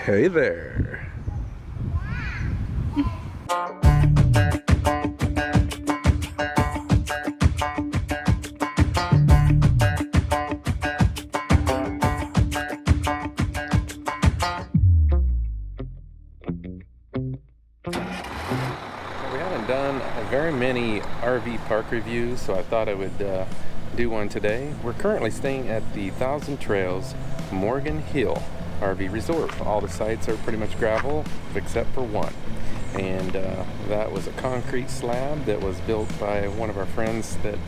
Hey there. We haven't done very many RV park reviews, so I thought I would do one today. We're currently staying at the Thousand Trails Morgan Hill RV Resort. All the sites are pretty much gravel except for one, and that was a concrete slab that was built by one of our friends that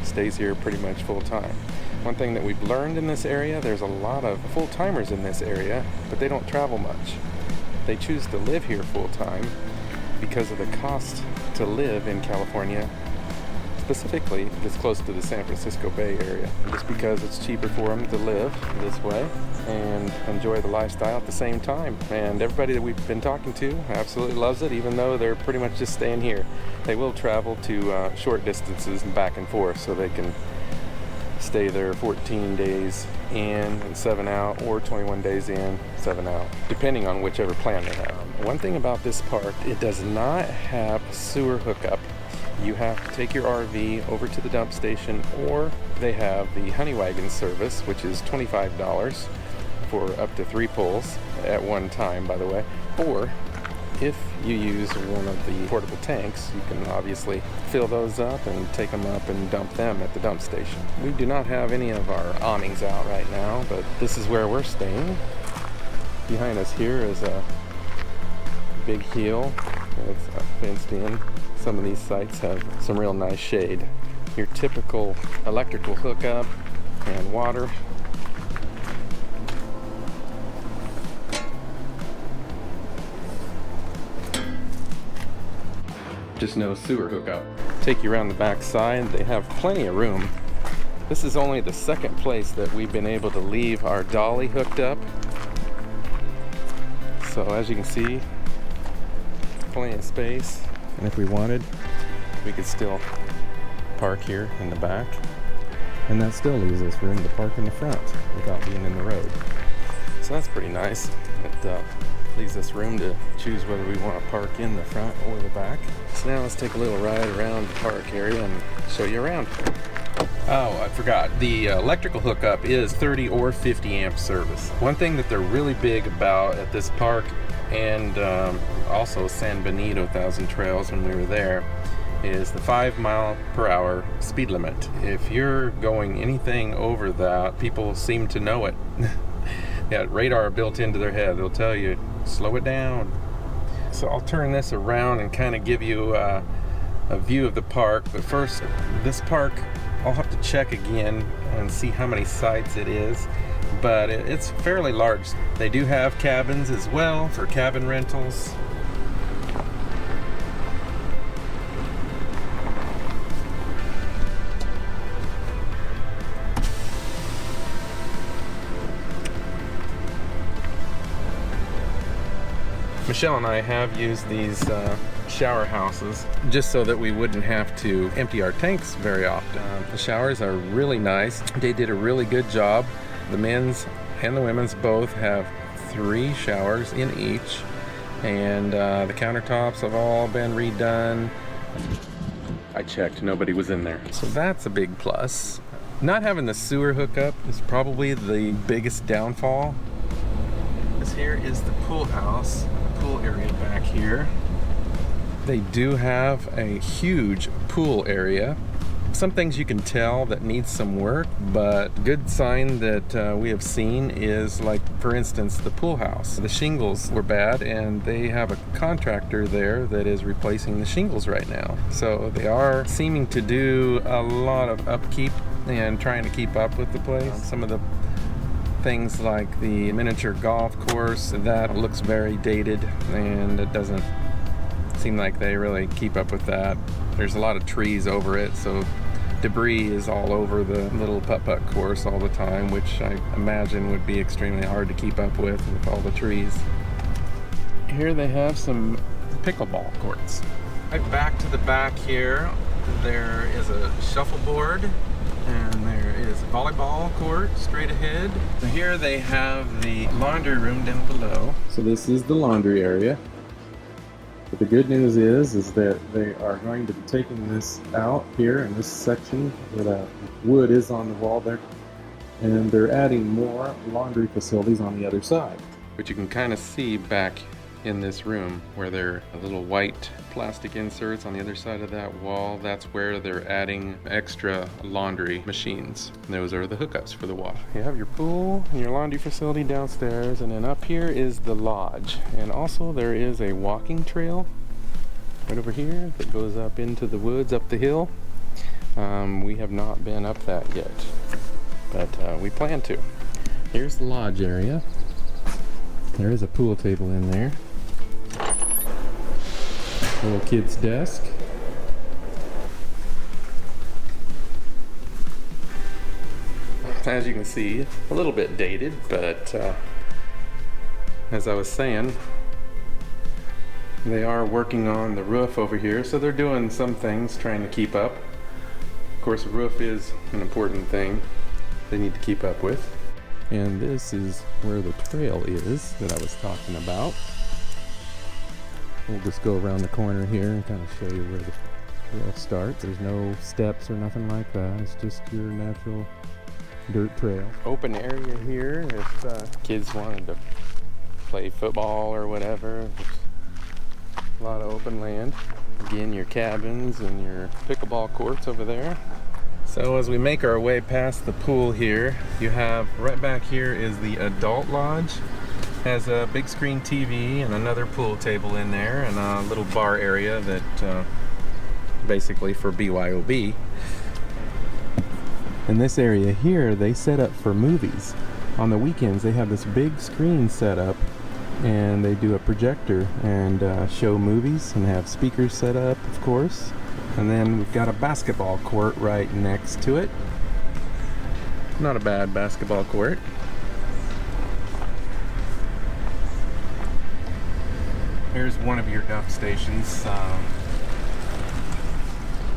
stays here pretty much full time. One thing that we've learned in this area, there's a lot of full-timers in this area, but they don't travel much. They choose to live here full time because of the cost to live in California, specifically this close to the San Francisco Bay Area, just because it's cheaper for them to live this way and enjoy the lifestyle at the same time. And everybody that we've been talking to absolutely loves it, even though they're pretty much just staying here. They will travel to short distances and back and forth, so they can stay there 14 days in and 7 out, or 21 days in, 7 out, depending on whichever plan they have. One thing about this park, it does not have sewer hookup. You have to take your RV over to the dump station, or they have the Honey Wagon service, which is $25 for up to 3 pulls at one time, by the way. Or if you use one of the portable tanks, you can obviously fill those up and take them up and dump them at the dump station. We do not have any of our awnings out right now, but this is where we're staying. Behind us here is a big hill that's fenced in. Some of these sites have some real nice shade. Your typical electrical hookup and water. Just no sewer hookup. Take you around the back side. They have plenty of room. This is only the second place that we've been able to leave our dolly hooked up. So as you can see, plenty of space. And if we wanted, we could still park here in the back. And that still leaves us room to park in the front without being in the road. So that's pretty nice. It leaves us room to choose whether we want to park in the front or the back. So now let's take a little ride around the park area and show you around. Oh, I forgot. The electrical hookup is 30 or 50 amp service. One thing that they're really big about at this park, and also San Benito Thousand Trails when we were there, is the 5 mile/hour speed limit. If you're going anything over that, people seem to know it. Yeah, radar built into their head. They'll tell you, slow it down. So I'll turn this around and kind of give you a view of the park. But first, this park, I'll have to check again and see how many sites it is. But it's fairly large. They do have cabins as well for cabin rentals. Michelle and I have used these shower houses just so that we wouldn't have to empty our tanks very often. The showers are really nice. They did a really good job. The men's and the women's both have 3 showers in each, and the countertops have all been redone. I checked, nobody was in there. So that's a big plus. Not having the sewer hookup is probably the biggest downfall. This here is the pool house, the pool area back here. They do have a huge pool area. Some things you can tell that needs some work, but good sign that we have seen is, like, for instance, the pool house. The shingles were bad, and they have a contractor there that is replacing the shingles right now. So they are seeming to do a lot of upkeep and trying to keep up with the place. Some of the things like the miniature golf course, that looks very dated, and it doesn't seem like they really keep up with that. There's a lot of trees over it, so debris is all over the little putt-putt course all the time, which I imagine would be extremely hard to keep up with all the trees. Here they have some pickleball courts. Right back to the back here, there is a shuffleboard, and there is a volleyball court straight ahead. So here they have the laundry room down below. So this is the laundry area. But the good news is that they are going to be taking this out here in this section where that wood is on the wall there. And they're adding more laundry facilities on the other side. But you can kind of see back in this room where there are little white plastic inserts on the other side of that wall. That's where they're adding extra laundry machines. And those are the hookups for the wash. You have your pool and your laundry facility downstairs, and then up here is the lodge. And also there is a walking trail right over here that goes up into the woods up the hill. We have not been up that yet, but we plan to. Here's the lodge area. There is a pool table in there. Little kid's desk. As you can see, a little bit dated, but as I was saying, they are working on the roof over here, so they're doing some things trying to keep up. Of course, the roof is an important thing they need to keep up with. And this is where the trail is that I was talking about. We'll just go around the corner here and kind of show you where the trail starts. There's no steps or nothing like that. It's just your natural dirt trail. Open area here if kids wanted to play football or whatever. There's a lot of open land. Again, your cabins and your pickleball courts over there. So as we make our way past the pool here, you have right back here is the adult lodge. Has a big screen TV and another pool table in there and a little bar area that basically for BYOB. In this area here, they set up for movies. On the weekends, they have this big screen set up and they do a projector and show movies and have speakers set up, of course. And then we've got a basketball court right next to it. Not a bad basketball court. Here's one of your dump stations,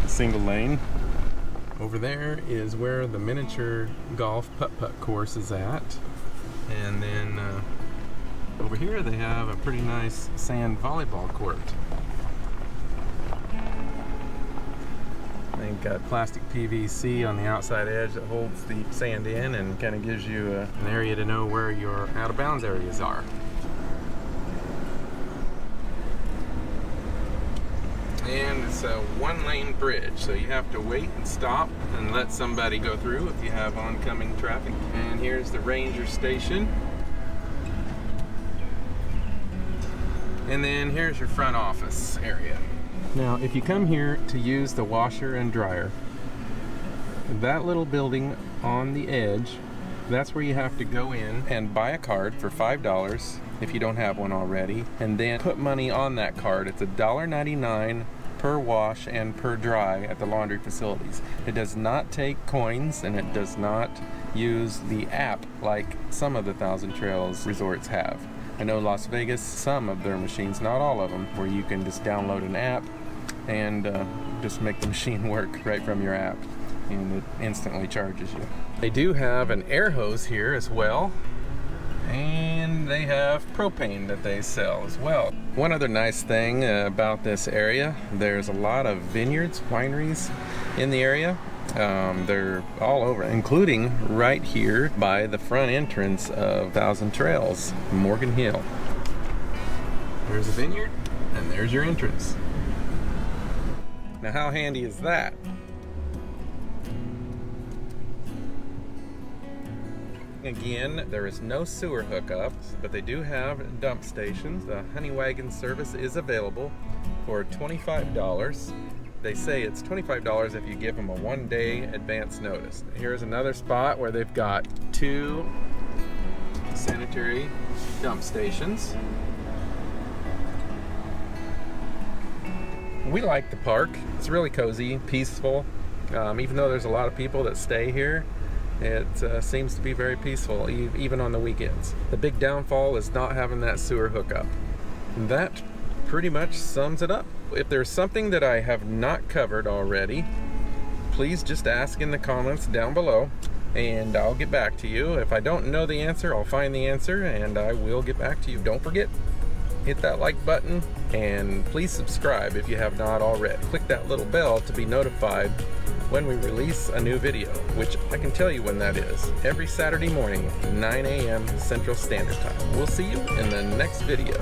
single lane. Over there is where the miniature golf putt-putt course is at. And then over here they have a pretty nice sand volleyball court. They've got plastic PVC on the outside edge that holds the sand in and kind of gives you an area to know where your out-of-bounds areas are. And it's a one-lane bridge, so you have to wait and stop and let somebody go through if you have oncoming traffic. And here's the ranger station. And then here's your front office area. Now, if you come here to use the washer and dryer, that little building on the edge, that's where you have to go in and buy a card for $5 if you don't have one already, and then put money on that card. It's $1.99 per wash and per dry at the laundry facilities. It does not take coins and it does not use the app like some of the Thousand Trails resorts have. I know Las Vegas, some of their machines, not all of them, where you can just download an app and just make the machine work right from your app, and it instantly charges you. They do have an air hose here as well, and they have propane that they sell as well. One other nice thing about this area, there's a lot of vineyards, wineries in the area. They're all over, including right here by the front entrance of Thousand Trails, Morgan Hill. There's a vineyard, and there's your entrance. Now, how handy is that? Again, there is no sewer hookups, but they do have dump stations. The Honey Wagon service is available for $25. They say it's $25 if you give them a one-day advance notice. Here's another spot where they've got 2 sanitary dump stations. We like the park. It's really cozy, peaceful. Even though there's a lot of people that stay here, it seems to be very peaceful, even on the weekends. The big downfall is not having that sewer hookup. That pretty much sums it up. If there's something that I have not covered already, please just ask in the comments down below. and I'll get back to you. If I don't know the answer, I'll find the answer and I will get back to you. Don't forget, hit that like button and please subscribe if you have not already. Click that little bell to be notified when we release a new video, which I can tell you when that is. Every Saturday morning, 9 a.m. Central Standard Time. We'll see you in the next video.